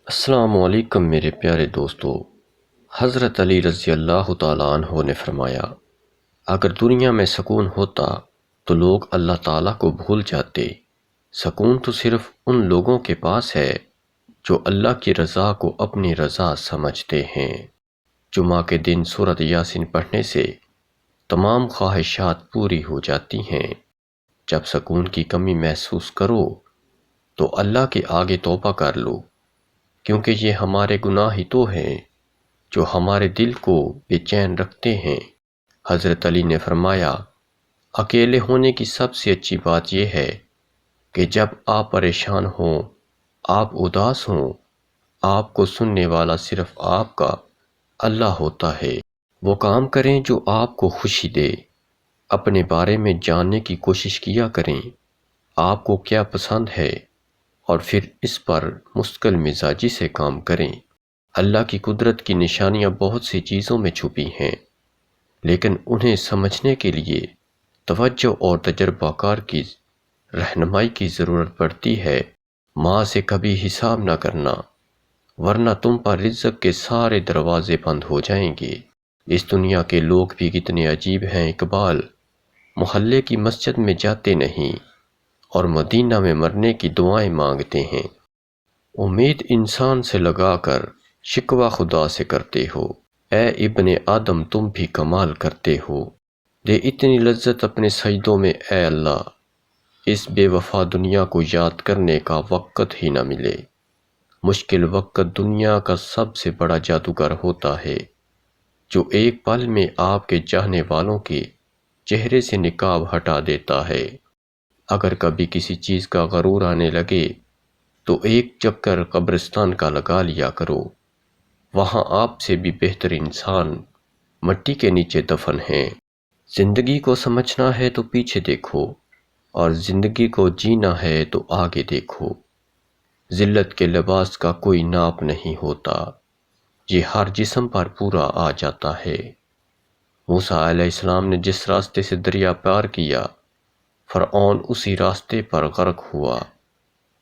السلام علیکم میرے پیارے دوستو۔ حضرت علی رضی اللہ تعالیٰ عنہ نے فرمایا، اگر دنیا میں سکون ہوتا تو لوگ اللہ تعالیٰ کو بھول جاتے۔ سکون تو صرف ان لوگوں کے پاس ہے جو اللہ کی رضا کو اپنی رضا سمجھتے ہیں۔ جمعہ کے دن سورۃ یاسین پڑھنے سے تمام خواہشات پوری ہو جاتی ہیں۔ جب سکون کی کمی محسوس کرو تو اللہ کے آگے توبہ کر لو، کیونکہ یہ ہمارے گناہ ہی تو ہیں جو ہمارے دل کو بے چین رکھتے ہیں۔ حضرت علی نے فرمایا، اکیلے ہونے کی سب سے اچھی بات یہ ہے کہ جب آپ پریشان ہوں، آپ اداس ہوں، آپ کو سننے والا صرف آپ کا اللہ ہوتا ہے۔ وہ کام کریں جو آپ کو خوشی دے۔ اپنے بارے میں جاننے کی کوشش کیا کریں، آپ کو کیا پسند ہے، اور پھر اس پر مستقل مزاجی سے کام کریں۔ اللہ کی قدرت کی نشانیاں بہت سی چیزوں میں چھپی ہیں، لیکن انہیں سمجھنے کے لیے توجہ اور تجربہ کار کی رہنمائی کی ضرورت پڑتی ہے۔ ماں سے کبھی حساب نہ کرنا، ورنہ تم پر رزق کے سارے دروازے بند ہو جائیں گے۔ اس دنیا کے لوگ بھی کتنے عجیب ہیں اقبال، محلے کی مسجد میں جاتے نہیں اور مدینہ میں مرنے کی دعائیں مانگتے ہیں۔ امید انسان سے لگا کر شکوہ خدا سے کرتے ہو، اے ابن آدم تم بھی کمال کرتے ہو۔ دے اتنی لذت اپنے سجدوں میں اے اللہ، اس بے وفا دنیا کو یاد کرنے کا وقت ہی نہ ملے۔ مشکل وقت دنیا کا سب سے بڑا جادوگر ہوتا ہے، جو ایک پل میں آپ کے چاہنے والوں کے چہرے سے نقاب ہٹا دیتا ہے۔ اگر کبھی کسی چیز کا غرور آنے لگے تو ایک چکر قبرستان کا لگا لیا کرو، وہاں آپ سے بھی بہتر انسان مٹی کے نیچے دفن ہیں۔ زندگی کو سمجھنا ہے تو پیچھے دیکھو، اور زندگی کو جینا ہے تو آگے دیکھو۔ ذلت کے لباس کا کوئی ناپ نہیں ہوتا، یہ ہر جسم پر پورا آ جاتا ہے۔ موسیٰ علیہ السلام نے جس راستے سے دریا پار کیا، فرعون اسی راستے پر غرق ہوا۔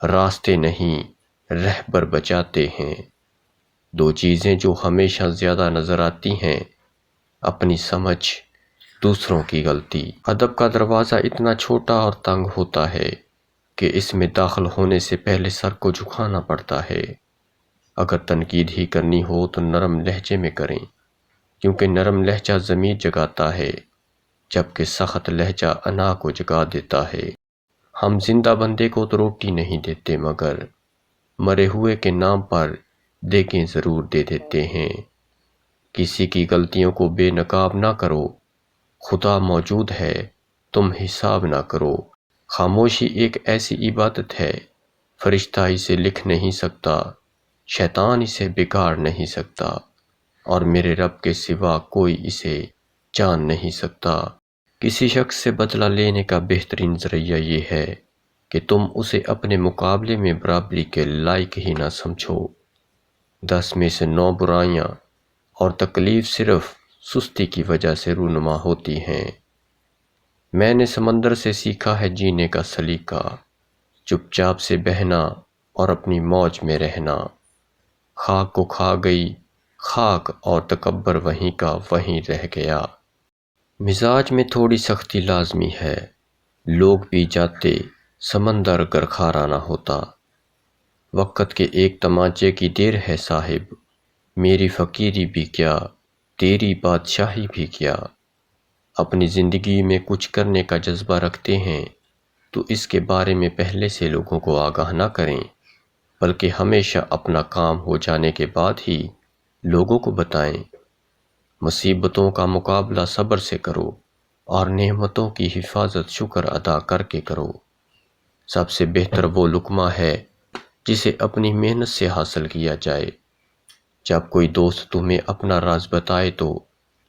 راستے نہیں، رہبر بچاتے ہیں۔ دو چیزیں جو ہمیشہ زیادہ نظر آتی ہیں، اپنی سمجھ، دوسروں کی غلطی۔ ادب کا دروازہ اتنا چھوٹا اور تنگ ہوتا ہے کہ اس میں داخل ہونے سے پہلے سر کو جھکانا پڑتا ہے۔ اگر تنقید ہی کرنی ہو تو نرم لہجے میں کریں، کیونکہ نرم لہجہ ضمیر جگاتا ہے، جبکہ سخت لہجہ انا کو جگا دیتا ہے۔ ہم زندہ بندے کو تو روٹی نہیں دیتے، مگر مرے ہوئے کے نام پر دیگیں ضرور دے دیتے ہیں۔ کسی کی غلطیوں کو بے نقاب نہ کرو، خدا موجود ہے، تم حساب نہ کرو۔ خاموشی ایک ایسی عبادت ہے، فرشتہ اسے لکھ نہیں سکتا، شیطان اسے بگاڑ نہیں سکتا، اور میرے رب کے سوا کوئی اسے جان نہیں سکتا۔ کسی شخص سے بدلہ لینے کا بہترین ذریعہ یہ ہے کہ تم اسے اپنے مقابلے میں برابری کے لائق ہی نہ سمجھو۔ 10 میں سے 9 برائیاں اور تکلیف صرف سستی کی وجہ سے رونما ہوتی ہیں۔ میں نے سمندر سے سیکھا ہے جینے کا سلیقہ، چپ چاپ سے بہنا اور اپنی موج میں رہنا۔ خاک کو کھا گئی خاک اور تکبر وہیں کا وہیں رہ گیا۔ مزاج میں تھوڑی سختی لازمی ہے، لوگ پی جاتے سمندر گر کھارا نہ ہوتا۔ وقت کے ایک تمانچے کی دیر ہے صاحب، میری فقیری بھی کیا تیری بادشاہی بھی کیا۔ اپنی زندگی میں کچھ کرنے کا جذبہ رکھتے ہیں تو اس کے بارے میں پہلے سے لوگوں کو آگاہ نہ کریں، بلکہ ہمیشہ اپنا کام ہو جانے کے بعد ہی لوگوں کو بتائیں۔ مصیبتوں کا مقابلہ صبر سے کرو، اور نعمتوں کی حفاظت شکر ادا کر کے کرو۔ سب سے بہتر وہ لقمہ ہے جسے اپنی محنت سے حاصل کیا جائے۔ جب کوئی دوست تمہیں اپنا راز بتائے تو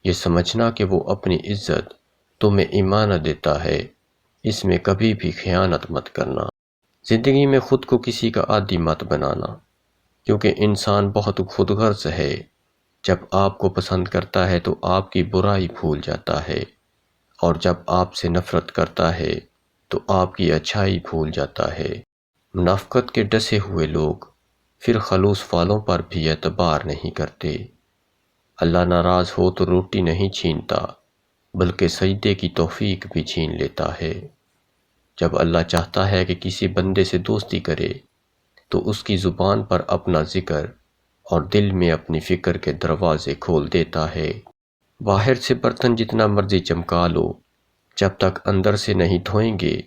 یہ سمجھنا کہ وہ اپنی عزت تمہیں ایمانت دیتا ہے، اس میں کبھی بھی خیانت مت کرنا۔ زندگی میں خود کو کسی کا عادی مت بنانا، کیونکہ انسان بہت خود غرض ہے۔ جب آپ کو پسند کرتا ہے تو آپ کی برائی بھول جاتا ہے، اور جب آپ سے نفرت کرتا ہے تو آپ کی اچھائی بھول جاتا ہے۔ منافقت کے ڈسے ہوئے لوگ پھر خلوص والوں پر بھی اعتبار نہیں کرتے۔ اللہ ناراض ہو تو روٹی نہیں چھینتا بلکہ سجدے کی توفیق بھی چھین لیتا ہے۔ جب اللہ چاہتا ہے کہ کسی بندے سے دوستی کرے تو اس کی زبان پر اپنا ذکر اور دل میں اپنی فکر کے دروازے کھول دیتا ہے۔ باہر سے برتن جتنا مرضی چمکا لو، جب تک اندر سے نہیں دھوئیں گے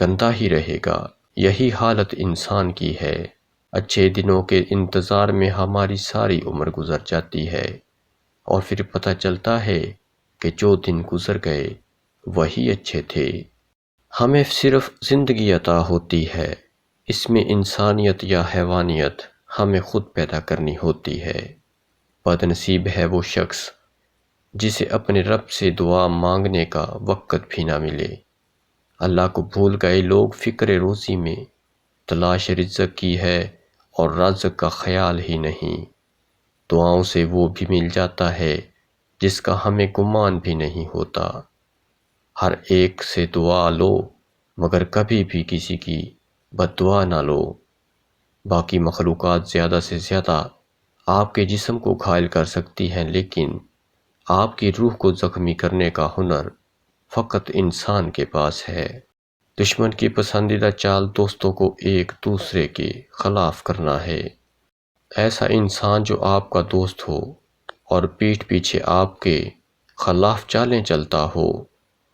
گندا ہی رہے گا۔ یہی حالت انسان کی ہے۔ اچھے دنوں کے انتظار میں ہماری ساری عمر گزر جاتی ہے اور پھر پتہ چلتا ہے کہ جو دن گزر گئے وہی اچھے تھے۔ ہمیں صرف زندگی عطا ہوتی ہے، اس میں انسانیت یا حیوانیت ہمیں خود پیدا کرنی ہوتی ہے۔ بد نصیب ہے وہ شخص جسے اپنے رب سے دعا مانگنے کا وقت بھی نہ ملے۔ اللہ کو بھول گئے لوگ فکر روزی میں، تلاش رزق کی ہے اور رزق کا خیال ہی نہیں۔ دعاؤں سے وہ بھی مل جاتا ہے جس کا ہمیں گمان بھی نہیں ہوتا۔ ہر ایک سے دعا لو مگر کبھی بھی کسی کی بد دعا نہ لو۔ باقی مخلوقات زیادہ سے زیادہ آپ کے جسم کو گھائل کر سکتی ہیں، لیکن آپ کی روح کو زخمی کرنے کا ہنر فقط انسان کے پاس ہے۔ دشمن کی پسندیدہ چال دوستوں کو ایک دوسرے کے خلاف کرنا ہے۔ ایسا انسان جو آپ کا دوست ہو اور پیٹھ پیچھے آپ کے خلاف چالیں چلتا ہو،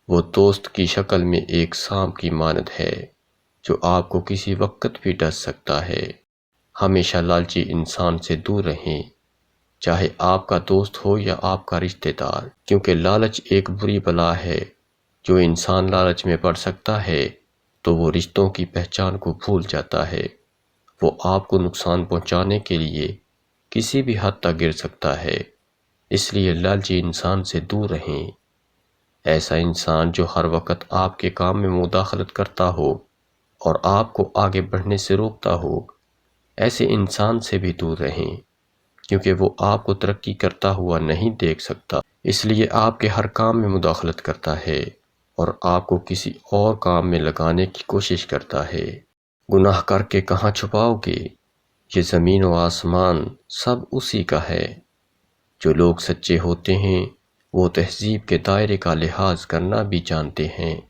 وہ دوست کی شکل میں ایک سانپ کی مانند ہے جو آپ کو کسی وقت بھی ڈس سکتا ہے۔ ہمیشہ لالچی انسان سے دور رہیں، چاہے آپ کا دوست ہو یا آپ کا رشتہ دار، کیونکہ لالچ ایک بری بلا ہے۔ جو انسان لالچ میں پڑ سکتا ہے تو وہ رشتوں کی پہچان کو بھول جاتا ہے۔ وہ آپ کو نقصان پہنچانے کے لیے کسی بھی حد تک گر سکتا ہے، اس لیے لالچی انسان سے دور رہیں۔ ایسا انسان جو ہر وقت آپ کے کام میں مداخلت کرتا ہو اور آپ کو آگے بڑھنے سے روکتا ہو، ایسے انسان سے بھی دور رہیں، کیونکہ وہ آپ کو ترقی کرتا ہوا نہیں دیکھ سکتا، اس لیے آپ کے ہر کام میں مداخلت کرتا ہے اور آپ کو کسی اور کام میں لگانے کی کوشش کرتا ہے۔ گناہ کر کے کہاں چھپاؤ گے؟ یہ زمین و آسمان سب اسی کا ہے۔ جو لوگ سچے ہوتے ہیں وہ تہذیب کے دائرے کا لحاظ کرنا بھی جانتے ہیں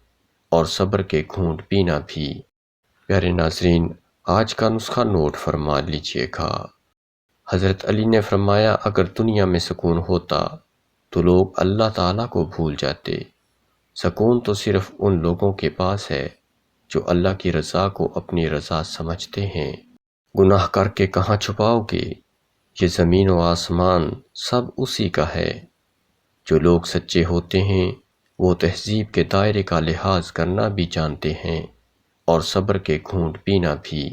اور صبر کے گھونٹ پینا بھی۔ پیارے ناظرین، آج کا نسخہ نوٹ فرما لیجئے گا۔ حضرت علی نے فرمایا، اگر دنیا میں سکون ہوتا تو لوگ اللہ تعالیٰ کو بھول جاتے۔ سکون تو صرف ان لوگوں کے پاس ہے جو اللہ کی رضا کو اپنی رضا سمجھتے ہیں۔ گناہ کر کے کہاں چھپاؤ گے؟ یہ زمین و آسمان سب اسی کا ہے۔ جو لوگ سچے ہوتے ہیں وہ تہذیب کے دائرے کا لحاظ کرنا بھی جانتے ہیں اور صبر کے گھونٹ پینا بھی۔